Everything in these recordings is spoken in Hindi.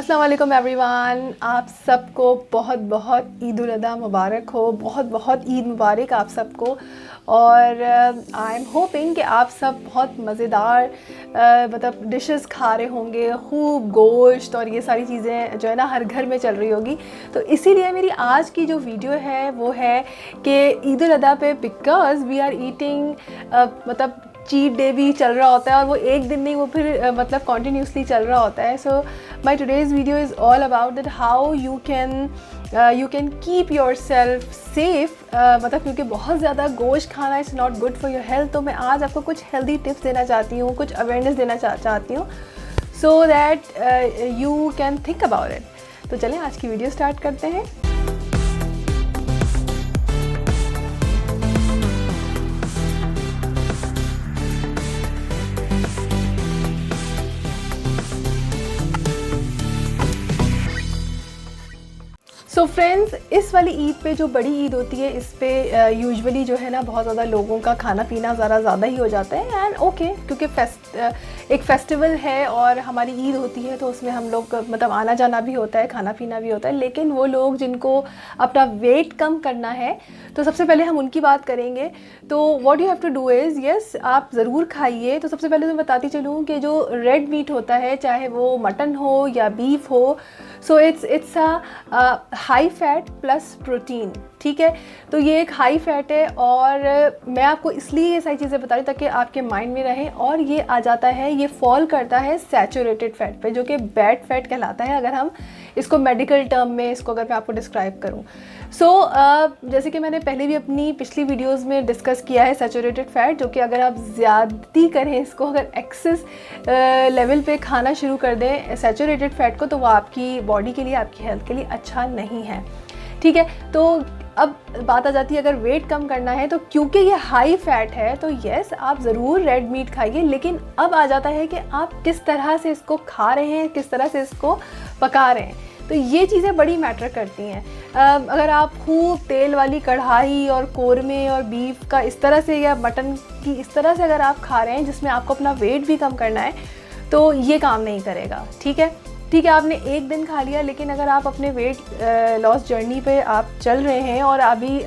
अस्सलाम वालेकुम एवरीवन, आप सबको बहुत बहुत ईद उल अज़हा मुबारक हो। बहुत बहुत ईद मुबारक आप सबको। और आई एम होपिंग कि आप सब बहुत मज़ेदार मतलब डिशेस खा रहे होंगे, खूब गोश्त और ये सारी चीज़ें जो है ना हर घर में चल रही होगी। तो इसीलिए मेरी आज की जो वीडियो है वो है कि ईद उल अज़हा पे बिकॉज़ वी आर ईटिंग मतलब चीट डे भी चल रहा होता है और वो एक दिन नहीं, वो फिर मतलब कॉन्टीन्यूसली चल रहा होता है। So my today's video is all about that how you can keep yourself safe. मतलब क्योंकि बहुत ज़्यादा गोश्त खाना is not good for your health. तो मैं आज आपको कुछ हेल्दी टिप्स देना चाहती हूँ, कुछ अवेयरनेस देना चाहती हूँ so that you can think about it. तो चलें आज की वीडियो स्टार्ट करते हैं। सो फ्रेंड्स, इस वाली ईद पे जो बड़ी ईद होती है इस पे यूजुअली जो है ना बहुत ज़्यादा लोगों का खाना पीना ज़्यादा ही हो जाता है। एंड ओके, क्योंकि एक फेस्टिवल है और हमारी ईद होती है तो उसमें हम लोग मतलब आना जाना भी होता है, खाना पीना भी होता है। लेकिन वो लोग जिनको अपना वेट कम करना है तो सबसे पहले हम उनकी बात करेंगे। तो what you have to do is, yes आप ज़रूर खाइए। तो सबसे पहले तो मैं बताती चलूँ कि जो रेड मीट होता है, चाहे वो मटन हो या बीफ हो, so it's a high fat plus protein. ठीक है, तो ये एक हाई फैट है और मैं आपको इसलिए ये सारी चीज़ें बता रही ताकि आपके माइंड में रहे। और ये आ जाता है, ये फॉल करता है सैचुरेटेड फैट पे, जो कि बैड फैट कहलाता है अगर हम इसको मेडिकल टर्म में इसको अगर मैं आपको डिस्क्राइब करूँ। सो जैसे कि मैंने पहले भी अपनी पिछली वीडियोस में डिस्कस किया है, सैचुरेटेड फैट जो कि अगर आप ज़्यादती करें इसको, अगर एक्सेस लेवल पे खाना शुरू कर दें सैचुरेटेड फैट को, तो वो आपकी बॉडी के लिए, आपकी हेल्थ के लिए अच्छा नहीं है। ठीक है, तो अब बात आ जाती है अगर वेट कम करना है तो क्योंकि ये हाई फैट है तो यस आप ज़रूर रेड मीट खाइए। लेकिन अब आ जाता है कि आप किस तरह से इसको खा रहे हैं, किस तरह से इसको पका रहे हैं। तो ये चीज़ें बड़ी मैटर करती हैं। अगर आप खूब तेल वाली कढ़ाई और कोरमे और बीफ का इस तरह से या मटन की इस तरह से अगर आप खा रहे हैं जिसमें आपको अपना वेट भी कम करना है तो ये काम नहीं करेगा। ठीक है, आपने एक दिन खा लिया, लेकिन अगर आप अपने वेट लॉस जर्नी पे आप चल रहे हैं और अभी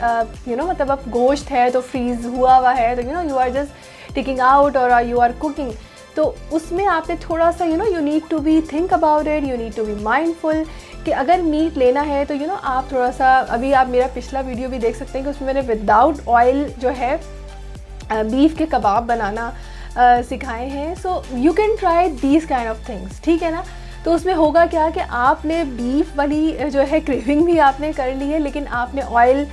मतलब अब गोश्त है तो फ्रीज़ हुआ है तो you are just taking out और यू आर कुकिंग, तो उसमें आपने थोड़ा सा you need to be think about it, you need to be mindful कि अगर मीट लेना है तो आप थोड़ा सा, अभी आप मेरा पिछला वीडियो भी देख सकते हैं कि उसमें मैंने विदाउट ऑयल जो है बीफ के कबाब बनाना सिखाए हैं। So you can try these kind of things. ठीक है ना, तो उसमें होगा क्या कि आपने बीफ वाली जो है क्रेविंग भी आपने कर ली है, लेकिन आपने ऑयल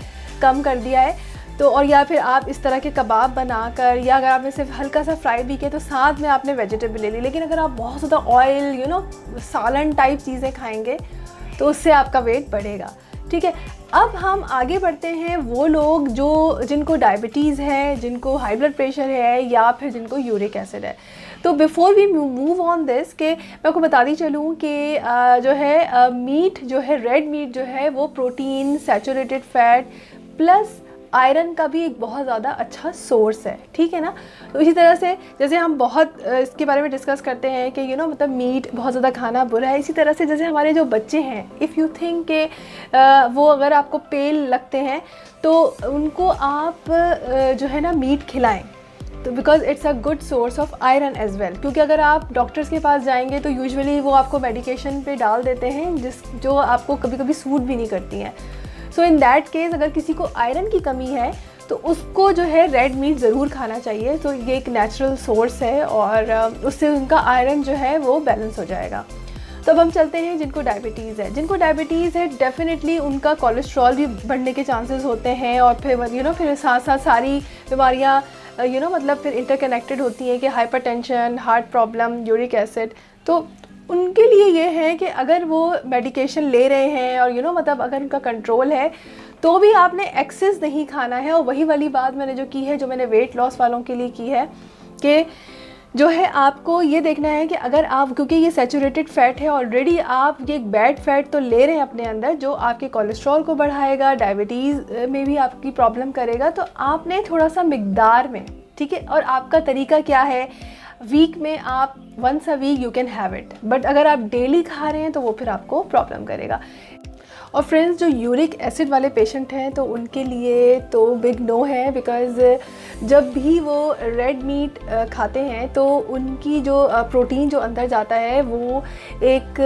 कम कर दिया है। तो और या फिर आप इस तरह के कबाब बनाकर, या अगर आपने सिर्फ हल्का सा फ्राई भी किया तो साथ में आपने वेजिटेबल ले ली। लेकिन अगर आप बहुत ज़्यादा ऑयल सालन टाइप चीज़ें खाएंगे तो उससे आपका वेट बढ़ेगा। ठीक है, अब हम आगे बढ़ते हैं। वो लोग जिनको डायबिटीज़ है, जिनको हाई ब्लड प्रेशर है या फिर जिनको यूरिक एसिड है, तो before we move on this के मैं आपको बताती चलूँ कि जो है मीट जो है, रेड मीट जो है वो protein, saturated fat plus iron का भी एक बहुत ज़्यादा अच्छा सोर्स है। ठीक है ना, तो इसी तरह से जैसे हम बहुत इसके बारे में डिस्कस करते हैं कि मतलब मीट बहुत ज़्यादा खाना बुरा है, इसी तरह से जैसे हमारे जो बच्चे हैं, इफ़ यू थिंक के वो अगर आपको पेल लगते हैं तो उनको आप जो है ना मीट खिलाएं, तो because it's a good source of iron as well. क्योंकि अगर आप डॉक्टर्स के पास जाएंगे तो यूजुअली वो आपको मेडिकेशन पे डाल देते हैं जो आपको कभी कभी सूट भी नहीं करती हैं। सो इन दैट केस अगर किसी को आयरन की कमी है तो उसको जो है रेड मीट ज़रूर खाना चाहिए। तो ये एक नेचुरल सोर्स है और उससे उनका आयरन जो है वो बैलेंस हो जाएगा। तो अब हम चलते हैं जिनको डायबिटीज़ है। जिनको डायबिटीज़ है डेफिनेटली उनका कोलेस्ट्रॉल भी बढ़ने के चांसेस होते हैं और फिर फिर साथ साथ सारी बीमारियाँ मतलब फिर इंटरकनेक्टेड होती हैं कि hypertension, heart problem, uric acid. तो उनके लिए ये है कि अगर वो मेडिकेशन ले रहे हैं और मतलब अगर उनका कंट्रोल है तो भी आपने एक्सेस नहीं खाना है। और वही वाली बात मैंने जो की है, जो मैंने वेट लॉस वालों के लिए की है, कि जो है आपको ये देखना है कि अगर आप, क्योंकि ये सैचुरेटेड फैट है ऑलरेडी, आप ये एक बैड फैट तो ले रहे हैं अपने अंदर जो आपके कोलेस्ट्रॉल को बढ़ाएगा, डायबिटीज़ में भी आपकी प्रॉब्लम करेगा। तो आपने थोड़ा सा मिकदार में, ठीक है, और आपका तरीका क्या है, वीक में आप once a week you can have it, but अगर आप डेली खा रहे हैं तो वो फिर आपको प्रॉब्लम करेगा। और फ्रेंड्स, जो यूरिक एसिड वाले पेशेंट हैं तो उनके लिए तो बिग नो है, बिकॉज़ जब भी वो रेड मीट खाते हैं तो उनकी जो प्रोटीन जो अंदर जाता है वो एक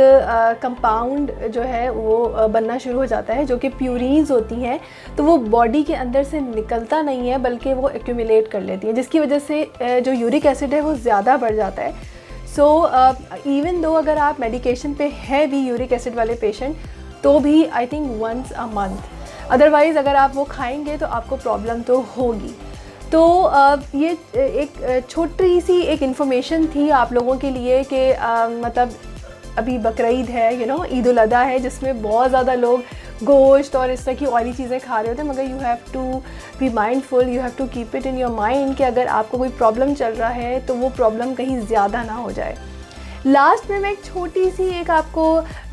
कंपाउंड जो है वो बनना शुरू हो जाता है, जो कि प्यूरीन्स होती हैं। तो वो बॉडी के अंदर से निकलता नहीं है, बल्कि वो एक्यूमुलेट कर लेती हैं, जिसकी वजह से जो यूरिक एसिड है वो ज़्यादा बढ़ जाता है। सो इवन दो अगर आप मेडिकेशन पे है भी यूरिक एसिड वाले पेशेंट, तो भी I think once a month, otherwise अगर आप वो खाएंगे तो आपको प्रॉब्लम तो होगी। तो ये एक छोटी सी एक इन्फॉर्मेशन थी आप लोगों के लिए कि मतलब अभी बकरीद है, यू नो, ईद उल अज़हा है, जिसमें बहुत ज़्यादा लोग गोश्त और इस तरह की ऑयली चीज़ें खा रहे होते हैं। मगर you have to be mindful, you have to keep it in your mind कि अगर आपको कोई प्रॉब्लम चल रहा है तो वो प्रॉब्लम कहीं ज़्यादा ना हो जाए। लास्ट में मैं एक छोटी सी एक आपको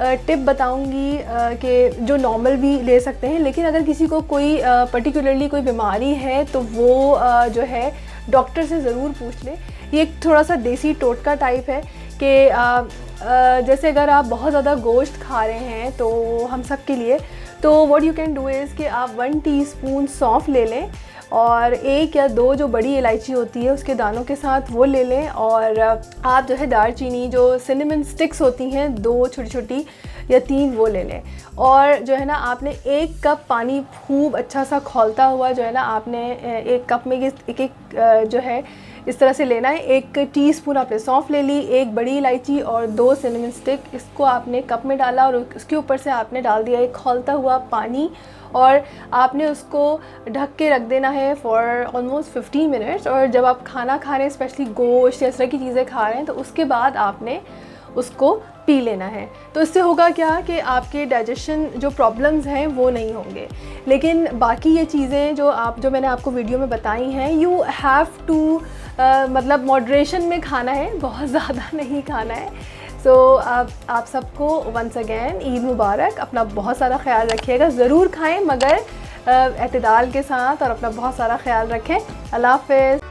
टिप बताऊंगी कि जो नॉर्मल भी ले सकते हैं, लेकिन अगर किसी को कोई पर्टिकुलरली कोई बीमारी है तो वो जो है डॉक्टर से ज़रूर पूछ ले। ये एक थोड़ा सा देसी टोटका टाइप है कि जैसे अगर आप बहुत ज़्यादा गोश्त खा रहे हैं तो हम सब के लिए, तो what you can do is कि आप 1 टीस्पून सौंफ ले लें और 1 या 2 जो बड़ी इलायची होती है उसके दानों के साथ वो ले लें, और आप जो है दालचीनी, जो सिनेमन स्टिक्स होती हैं 2 छोटी छोटी या 3 वो ले लें। और जो है ना आपने 1 कप पानी खूब अच्छा सा खौलता हुआ जो है ना आपने 1 कप में एक जो है इस तरह से लेना है। 1 टीस्पून आपने सौंफ ले ली, 1 बड़ी इलायची और 2 सिनेमन स्टिक, इसको आपने कप में डाला और उसके ऊपर से आपने डाल दिया एक खौलता हुआ पानी, और आपने उसको ढक के रख देना है फॉर ऑलमोस्ट 15 मिनट्स। और जब आप खाना खा रहे हैं, स्पेशली गोश्त या इस तरह की चीज़ें खा रहे हैं, तो उसके बाद आपने उसको पी लेना है। तो इससे होगा क्या कि आपके डाइजेशन जो प्रॉब्लम्स हैं वो नहीं होंगे। लेकिन बाकी ये चीज़ें जो मैंने आपको वीडियो में बताई हैं, यू हैव टू मतलब मॉडरेशन में खाना है, बहुत ज़्यादा नहीं खाना है। सो आप सबको वंस अगेन ईद मुबारक। अपना बहुत सारा ख्याल रखिएगा, ज़रूर खाएं मगर एतदाल के साथ, और अपना बहुत सारा ख्याल रखें। अल्लाह हाफ़िज़।